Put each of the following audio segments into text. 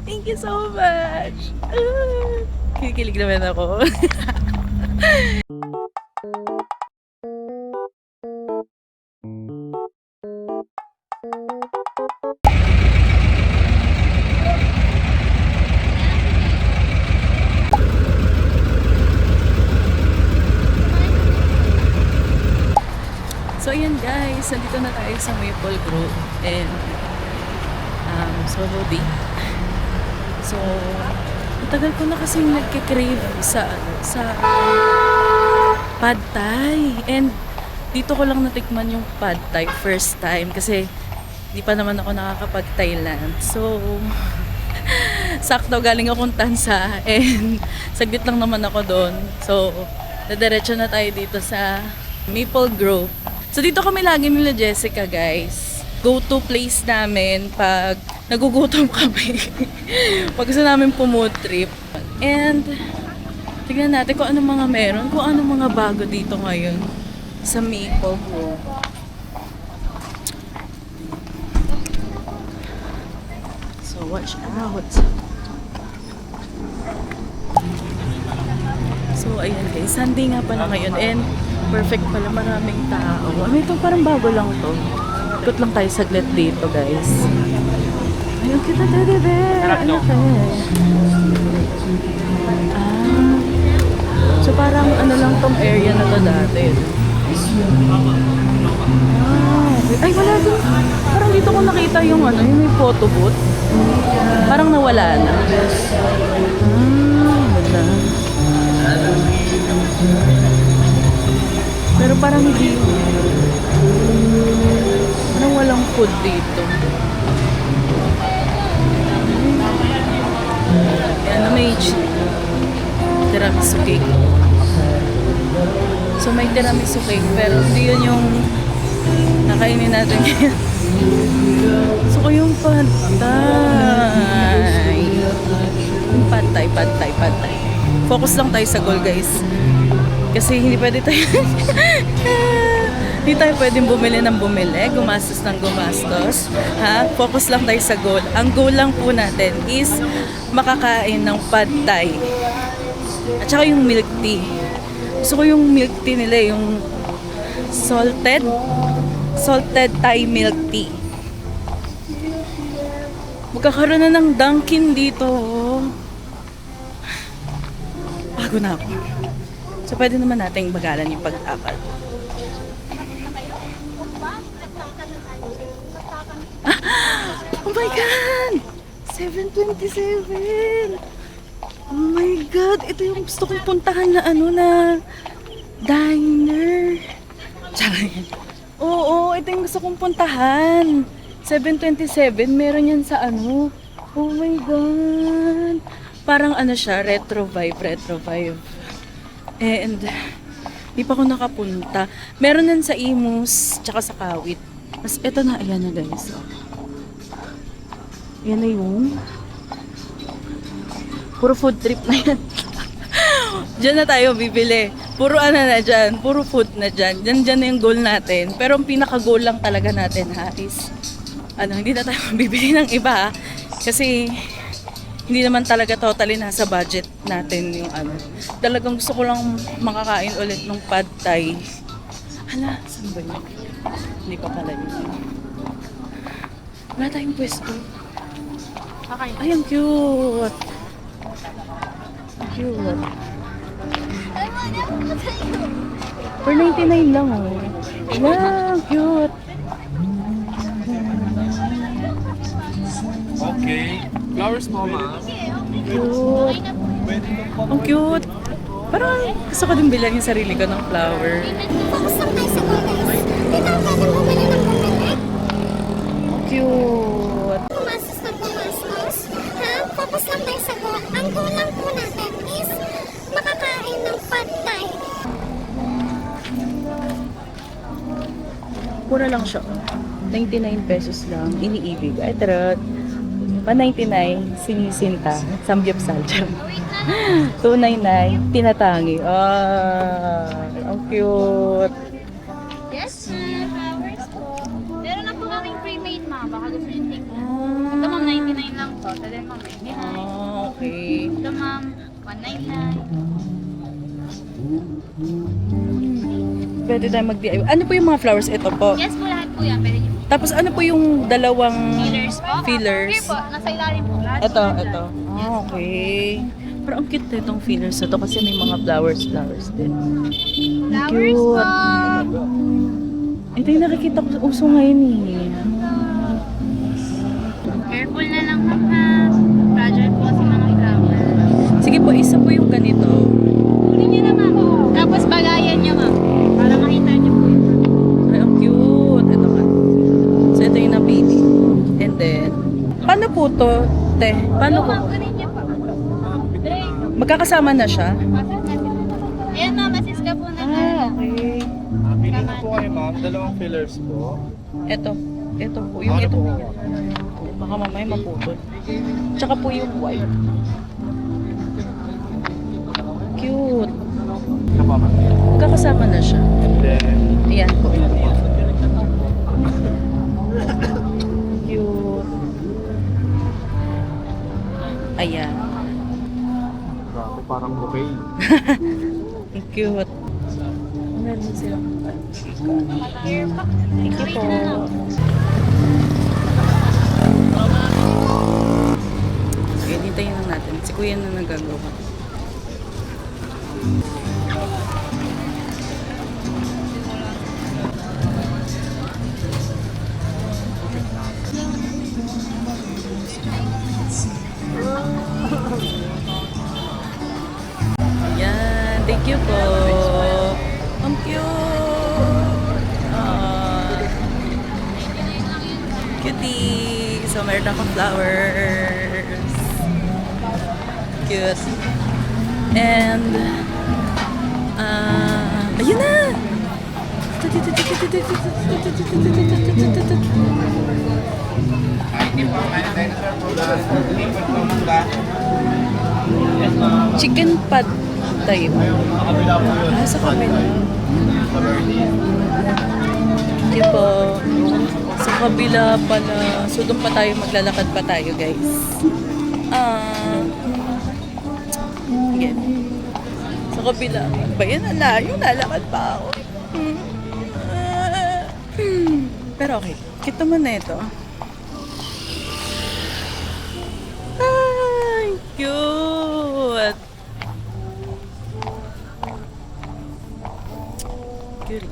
Thank you so much. Kinikilig naman ako. So ayan guys, nandito na tayo sa Maple Grove and Solo Day. So, matagal ko na kasi nagkikrave sa Pad Thai. And dito ko lang natikman yung Pad Thai first time kasi di pa naman ako nakakapag-Thailand. So, sakto galing akong Tansa and saglit lang naman ako doon. So, nadiretso na tayo dito sa Maple Grove. So, dito kami lagi nila Jessica guys. Go-to place namin pag nagugutom kami. Pag gusto namin pumood trip. And tignan natin kung anong mga meron, kung anong mga bago dito ngayon sa Maple Grove. So watch out. So ayan guys, Sunday nga pala ngayon and perfect pala, maraming tao. Ito parang bago lang to. Ikot lang tayo saglit dito guys. Ayun kita teddy bear. Ano kaya? So parang ano lang tong area na to dati. Ay wala din. Parang dito ko nakita yung ano, yung may photo booth. Parang nawala na. Wala. Pero parang hindi. Parang walang food dito. Yan na may tiramisu cake. So may tiramisu cake pero hindi yun yung nakainin natin ngayon. So ko yung pad thai. Yung pad thai. Focus lang tayo sa goal guys. Kasi hindi pwede tayo hindi tayo pwedeng bumili ng bumili, gumastos ng gumastos. Ha? Focus lang tayo sa goal. Ang goal lang po natin is makakain ng pad thai. At saka yung milk tea. Gusto ko yung milk tea nila, yung salted Thai milk tea. Magkakaroon na ng Dunkin dito. Bago na ako. So pwede naman nating bagalan yung pag-akal. Oh my God! 7:27! Oh my God! Ito yung gusto kong puntahan na ano na diner. Tsaka oo, ito yung gusto kong puntahan. 7:27, meron yan sa ano. Oh my God! Parang ano siya, retro vibe. And di pa ako nakapunta. Meron yan sa Imus, tsaka sa Kawit. Mas ito na, ayan na guys. Yan na yung puro food trip na yan. Diyan na tayo bibili. Puro ano na dyan, puro food na dyan. Diyan na yung goal natin. Pero ang pinaka-goal lang talaga natin ha, is hindi na tayo bibili ng iba ha. Kasi hindi naman talaga totally nasa budget natin yung ano. Talagang gusto ko lang makakain ulit ng pad thai. Hala, saan ba yun? Hindi pa pala yun. Wala tayong pwesto. Okay. Ay, ang cute. Ang cute. For 99 lang oh. Wow, cute. Okay. Flowers mo, ma. Cute. Ang cute. Parang gusto ko din bilang yung sarili ko ng flower. Focus lang tayo sa goal guys. Hindi tayo pwedeng bumili ng bumili. Cute. Pumastos na pumastos. Ha? Focus lang tayo sa goal. Ang goal lang po natin is makakain ng pad thai. Mura lang siya. 99 pesos lang. Iniibig. Ay, tarot. 199, sinisinta. Samgyupsal. 299, tinatangi. Ang cute. Yes, flowers po. Meron na po kaming pre-made, ma. Baka gusto nyo tingnan. Ito, ma'am, 99 lang po. Then ma'am, 99. Oh, okay. Ito ma'am, 199. Pwede tayo mag-DIY. Ano po yung mga flowers? Ito po. Yes po, lahat po yan. Pwede niyo po. Tapos ano po yung dalawang Fillers po. fillers? Here po, nasa ilalim po. Lahat Ito, po nandyan. ito. Ah, okay. Pero ang cute na itong fillers na to kasi may mga flowers din. Flowers Cute. po. Ito yung nakikita ko sa uso ngayon eh. Careful na lang ma'am ha. Fragile po kasi mga flowers. Sige po, isa po yung ganito. Kunin niyo na ma'am. Tapos bagayan niyo ma'am. Para makita niyo po yun. Ay, ang cute. Ito ka. So, ito yung napili. And then, paano po to, te? Paano Go po? ma'am, kunin niyo po. Drink. Magkakasama na siya? Ayan ma'am, assist ka po na. Okay. Pili na po kayo, ma'am. Dalawang fillers po. Ito. Ito po. Yung Ano ito. po? Baka mamaya maputol. Tsaka po yung white. Cute. Ito pa, ma'am. Magkakasama na siya. Then, Ayan po. Cute. Ayan. grabe, parang bouquet. Ang cute. Meron silang Here po. Thank you po. Okay, hintayin lang natin. Si kuya na nagagawa. Ayan, thank you po. Ang cute. Cutie. So, meron akong flowers. Cute. And, ayun na! Chicken pad thai. Ah, sa kabila. Thank you po. Sa kabila pala. So, doon pa tayo, maglalakad pa tayo, guys. Again. Sa kabila. Ano ba yan? Ang layo. Lalakad pa ako. Pero okay. Kita mo na ito. Ay, cute. Cute.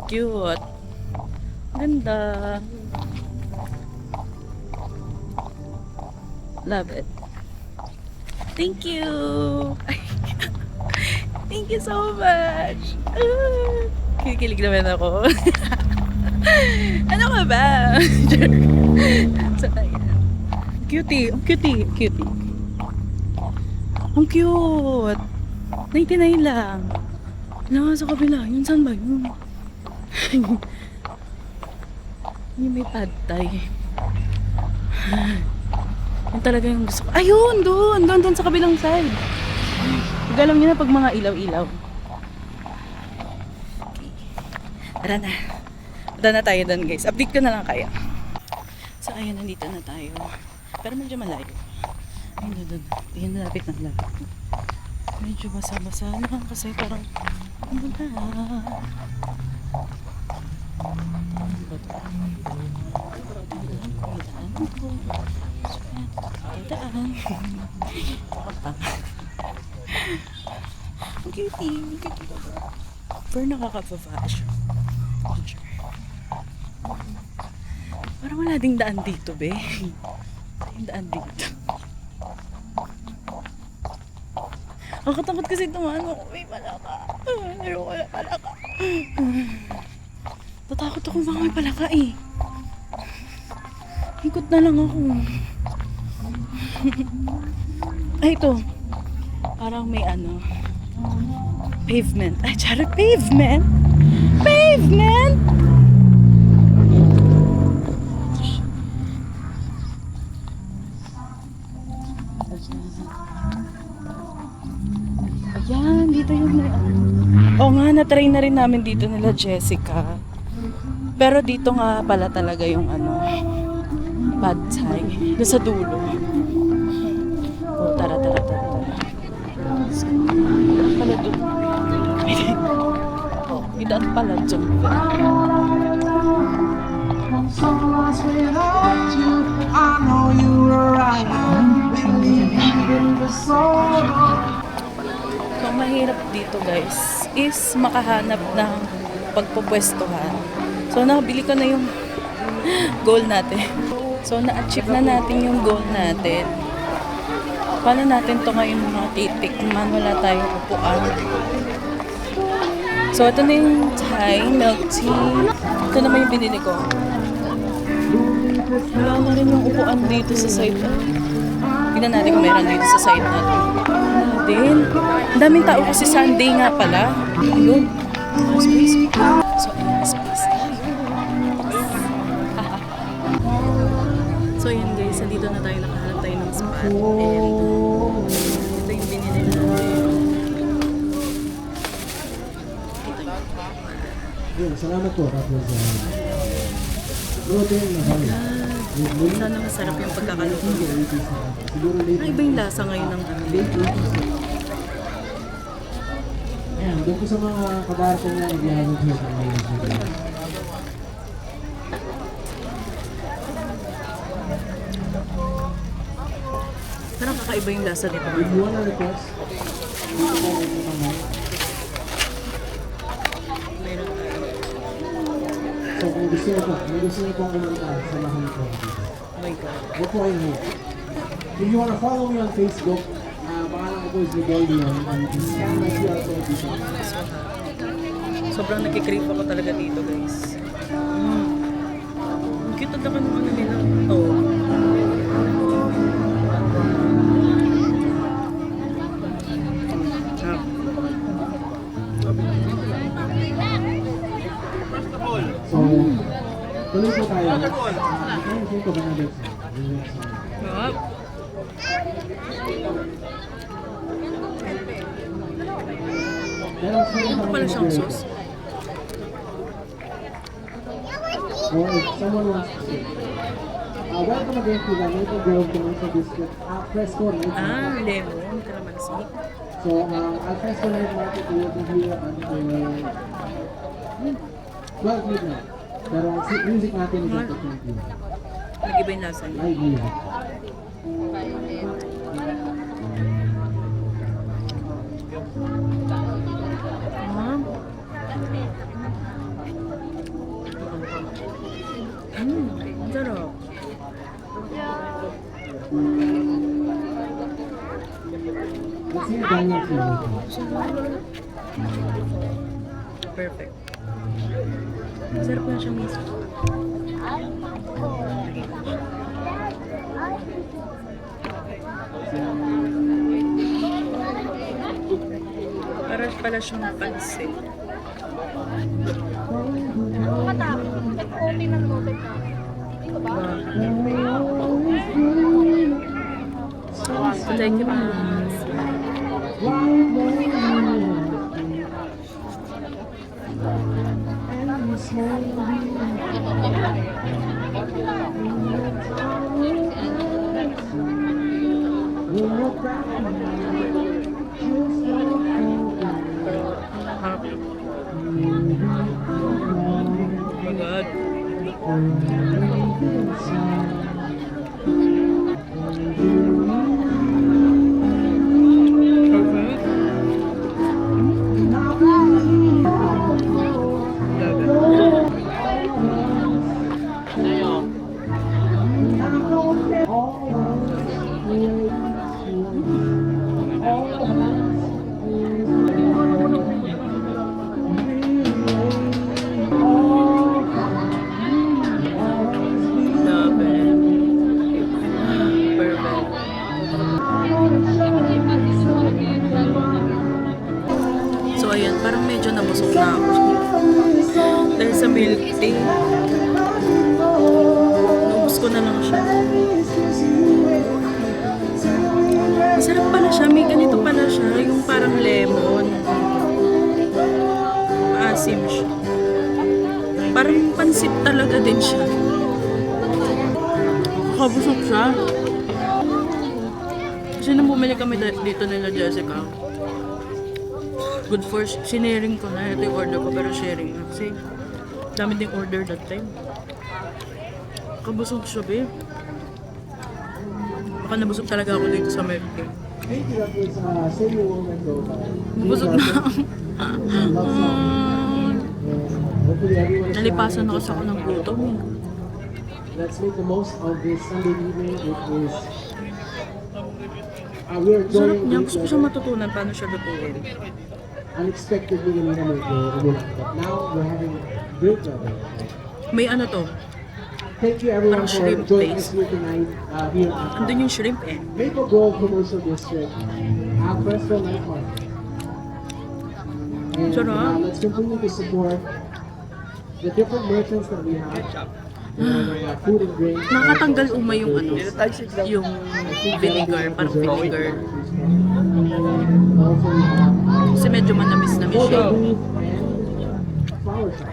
Cute. Ganda. Love it. Thank you. Thank you so much. Kinikilig naman ako. Ano ka ba? So, ayan. Cutie. Ang cutie. Cutie. Ang cute. 99 lang. Wala sa kabila. Yun saan ba yun? Yung may pad thai. Yun talaga yung gusto ko. Ayun! Doon! Doon sa kabilang side. Alam niyo na pag mga ilaw-ilaw. Okay. Tara na. Punta na tayo doon, guys. Update ko na lang kaya. So, ayun, nandito na tayo. Pero medyo malayo. Ayun, doon. Ayun, lapit na lapit. Medyo basa-basa lang kasi parang ano na. Ano ba ito? Daan. Ang cutie. Ang cutie. Pero nakaka-fashion. Parang wala ding daan dito, be. Yung daan dito. Ang katakot kasi tumano. May palaka. Pero wala palaka. Tatakot ako baka may palaka eh. Ikot na lang ako. Ay, ito. Parang may ano. Pavement. Ay, charot. Pavement? Pavement? Ayan, dito yung may ano. Oo nga, na-try na rin namin dito nila Jessica. Pero dito nga pala talaga yung ano, pad thai. Doon sa dulo. Oh, tara. Pala doon. Oh, idat pala dyan. So lost without you, I know you were right. Believing the soul. So, mahirap dito guys is makahanap ng pagpupwestuhan. So, nakabili ko na yung goal natin. So, na-achieve na natin yung goal natin. Paano natin to ngayon mga titikman? Wala tayong upuan. So, ito na yung Thai milk tea. Ito naman yung binili ko. Wala na rin yung upuan dito sa side. Tignan natin kung meron dito sa side natin. Wala din. Ang daming tao kasi Sunday nga pala. Ayun. Space. So, ayun, space. So, yun guys. Dito na tayo nakahanap tayo ng spot. And ito yung binili natin. Yun, salamat po. Tapos, protein na kami. Sana masarap yung pagkakaluto. Siguro late. Ay, iba yung lasa ngayon ng Ayan, doon po sa mga kadarating na ibiyahin ko sa mga video. Parang kakaiba yung lasa nito. If you wanna request, dito po ito naman. Meron tayo. So kung gusto niyo pong kumanta, samahan ko. Oh my God. Huwag po kayong hope. If you wanna follow me on Facebook, pangalan ko po is Miguel Dion, and scan my QR code dito. Sobrang nagkikrave ako talaga dito, guys. Ang cute at naman ng ano nila. Oh. So, tuloy po tayo. Ayun ko ba na next one? Yup. Ano pala siyang sauce? Or if someone wants to say, welcome again to the Maple Grove Tomato Biscuit Fresco Night Market. Ah, lemon. Kalamansi. So, Al Fresco Night Market will be here until 12 midnight. Pero ang music natin is until 20. Nag-iba yung lasa niya. Live music. Ah. Ang sarap. Kasi yung Daniel Flavor. Perfect. Masarap na siya mismo. Para pala siyang pansit. Nag-open ng open na. Ito ba? Thank you, Mas. Oh my God. Perfect. Love it. Perfect. So ayan, parang medyo nabusog na ako. Dahil sa milk tea. Naubos ko na lang siya. Masarap pala siya. May ganito pala siya. Yung parang lemon. Maasim siya. Parang pansit talaga din siya. Kabusog siya. Kasi nang bumili kami dito nila Jessica, good for sinaring ko na. Ito yung order ko pero sharing na. Kasi dami ding order that time. Kabusog siya, babe. Baka nabusog talaga ako dito sa Mepke. Thank you, that was Save Your Woman Go. Busog na. Hopefully everyone is Nalipasan ako sa ako ng gutom. Let's make the most of this Sunday evening. It is we are Sarap joining niya. with Gusto ko siya matutunan paano siya lutuin. unexpectedly in Umulan. But now we're having great weather. May ano to? Thank you everyone Parang for shrimp joining place. us here tonight here at Andun yung shrimp eh. Maple Grove Commercial District, Fresco Night Market. And Sarap. let's continue to support the different merchants that we have. Food and drink. Nakakatanggal umay yung ano, yung vinegar, parang vinegar. Also, we have Kasi medyo manamis-namis siya. photo booth and flower shop.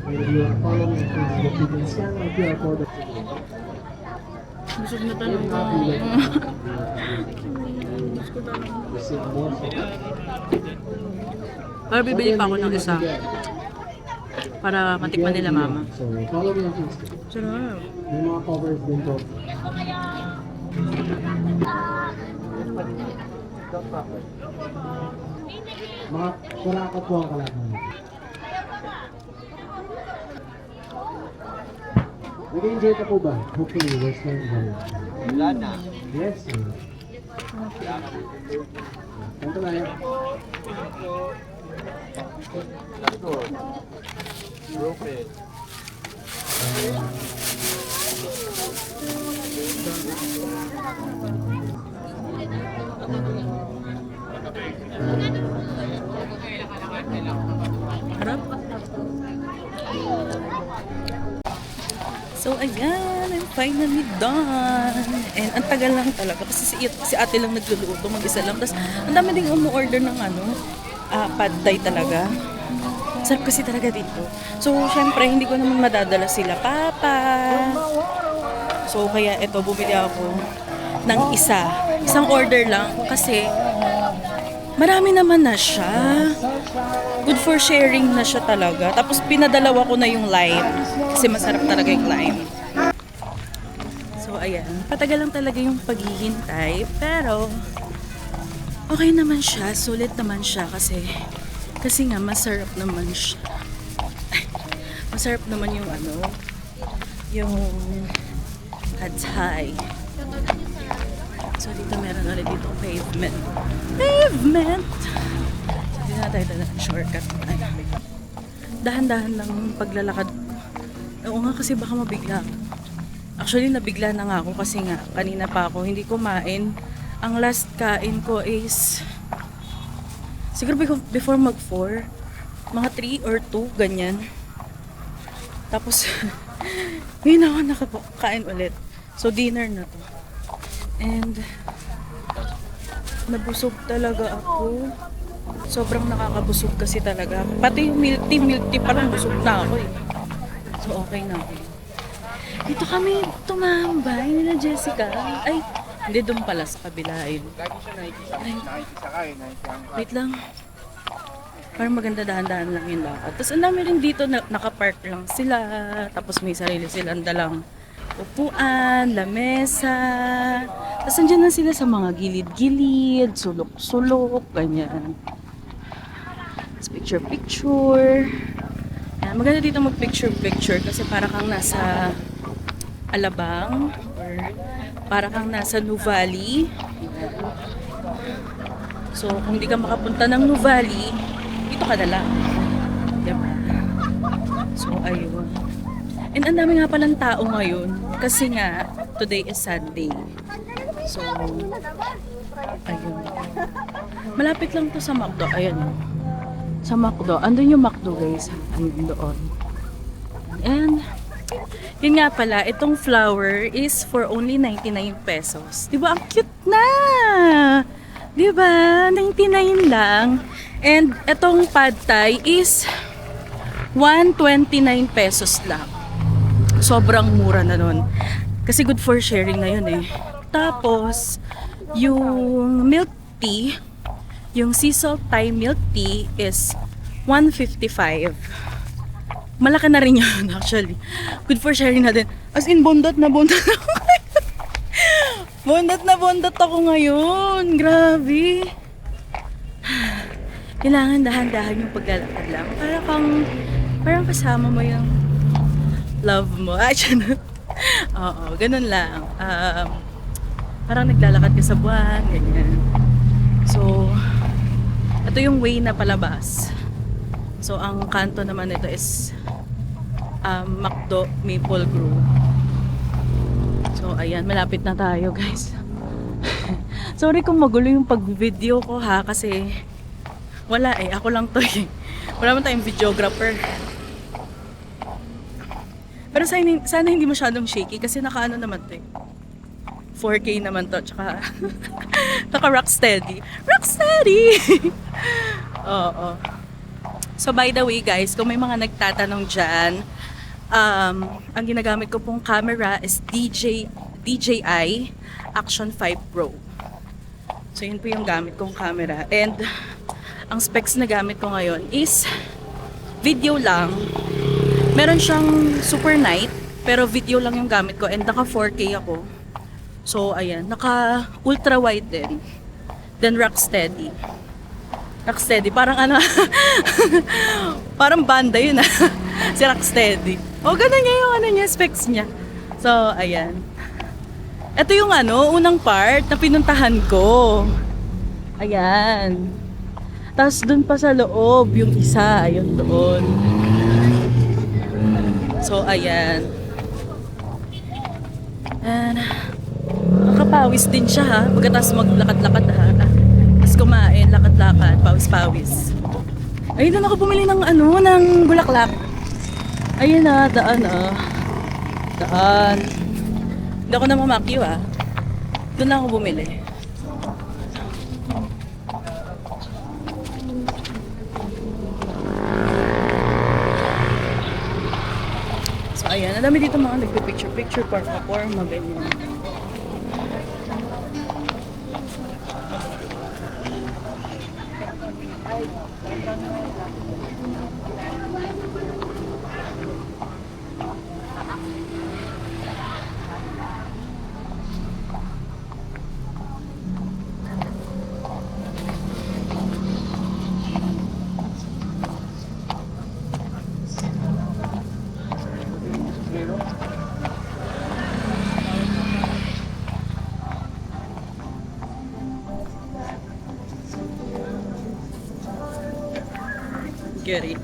If you are following me on Facebook, you can scan my QR code. Busog na tanong ko. Receive more food. Para bibili pa ako ng isa. Para matikman nila mama. So, follow me on Facebook. Sarap. May mga covers din po. Mga kurako po ang kalaban. Nag-enjoy ka po ba? Hopefully, we're staying home. Wala na. Yes, sir. Kanto na yan. Broken. Harap. So, ayan, I'm finally done. And ang tagal lang talaga kasi si ate lang nagluluto, mag-isa lang. Tapos, ang dami ding umu-order ng pad thai talaga. Sarap kasi talaga dito. So, syempre, hindi ko naman madadala sila, Papa. So, kaya ito, bumili ako ng isang order lang kasi marami naman na siya. Good for sharing na siya talaga. Tapos pinadalawa ko na yung lime. Kasi masarap talaga yung lime. So ayan. Patagal lang talaga yung paghihintay. Pero okay naman siya. Sulit naman siya kasi nga masarap naman siya. Ay, masarap naman yung yung pad thai. So dito meron ulit dito pavement. Pavement! So dito na tayo ng shortcut. Ay, dahan-dahan lang paglalakad. Oo nga kasi baka mabigla. Actually nabigla na nga ako kasi nga kanina pa ako hindi kumain. Ang last kain ko is siguro before mag 4, mga 3 or 2 ganyan. Tapos ngayon ako nakakain ulit. So dinner na to. And nabusog talaga ako. Sobrang nakakabusog kasi talaga. Pati yung milk tea parang busog na ako eh. So okay na ako. Dito kami tumambay nila Jessica. Ay, hindi doon pala sa kabila. Ay, wait lang. Parang maganda dahan-dahan lang yung lakad. Tapos ang dami rin dito nakapark lang sila. Tapos may sarili silang dalang upuan, lamesa. Tapos andyan na sila sa mga gilid-gilid, sulok-sulok, ganyan. Tapos picture-picture. Ayan, maganda dito mag-picture-picture kasi para kang nasa Alabang or para kang nasa Nuvali. So, kung hindi ka makapunta ng Nuvali, dito ka na lang. Diba? So, ayun. And ang dami nga palang tao ngayon kasi nga today is Sunday. So, ayun. Malapit lang to sa McDo. Ayan. Sa McDo. Andun yung McDo guys. Andun doon. And, yun nga pala, itong flower is for only 99 pesos. Diba? Ang cute na! Diba? 99 lang. And itong pad thai is 129 pesos lang. Sobrang mura na nun. Kasi good for sharing na yun eh. Tapos, yung milk tea, yung sea salt Thai milk tea is 155. Malaki na rin yun actually. Good for sharing na din. As in, bondot na bondot ako ngayon. Bondot na bondot ako ngayon. Grabe. Kailangan dahan-dahan yung paglalakad lang. Parang kasama mo yung love mo. Oo, ganun lang. Parang naglalakad ka sa buwan, ganyan. So, ito yung way na palabas. So, ang kanto naman nito is Macdo Maple Grove. So, ayan, malapit na tayo, guys. Sorry kung magulo yung pag-video ko ha, kasi wala eh, ako lang to eh. Wala man tayong videographer. Pero sana hindi masyadong shaky kasi naka-ano naman to eh. 4K naman to, tsaka naka Rocksteady. Rocksteady! Oo. So by the way guys, kung may mga nagtatanong dyan, ang ginagamit ko pong camera is DJI Action 5 Pro. So yun po yung gamit kong camera. And ang specs na gamit ko ngayon is video lang. Meron siyang super night, pero video lang yung gamit ko and naka 4K ako. So ayan, naka ultra wide din. Then Rocksteady. Rocksteady, parang ano, parang banda yun si Rocksteady. O ganun niya yung ano niya, specs niya. So ayan. Ito yung ano, unang part na pinuntahan ko. Ayan. Tapos dun pa sa loob, yung isa, ayun doon. So, ayan. And, makapawis din siya ha. Pagkatapos maglakad-lakad ha. Tapos kumain, lakad-lakad, pawis-pawis. Ayun na ako bumili ng ano, ng bulaklak. Ayun na, daan ah. Daan. Hindi ako na mamakyo ah. Doon na ako bumili. Ayan, ang dami dito mga nagpipicture-picture, forma, ganyan. Get it.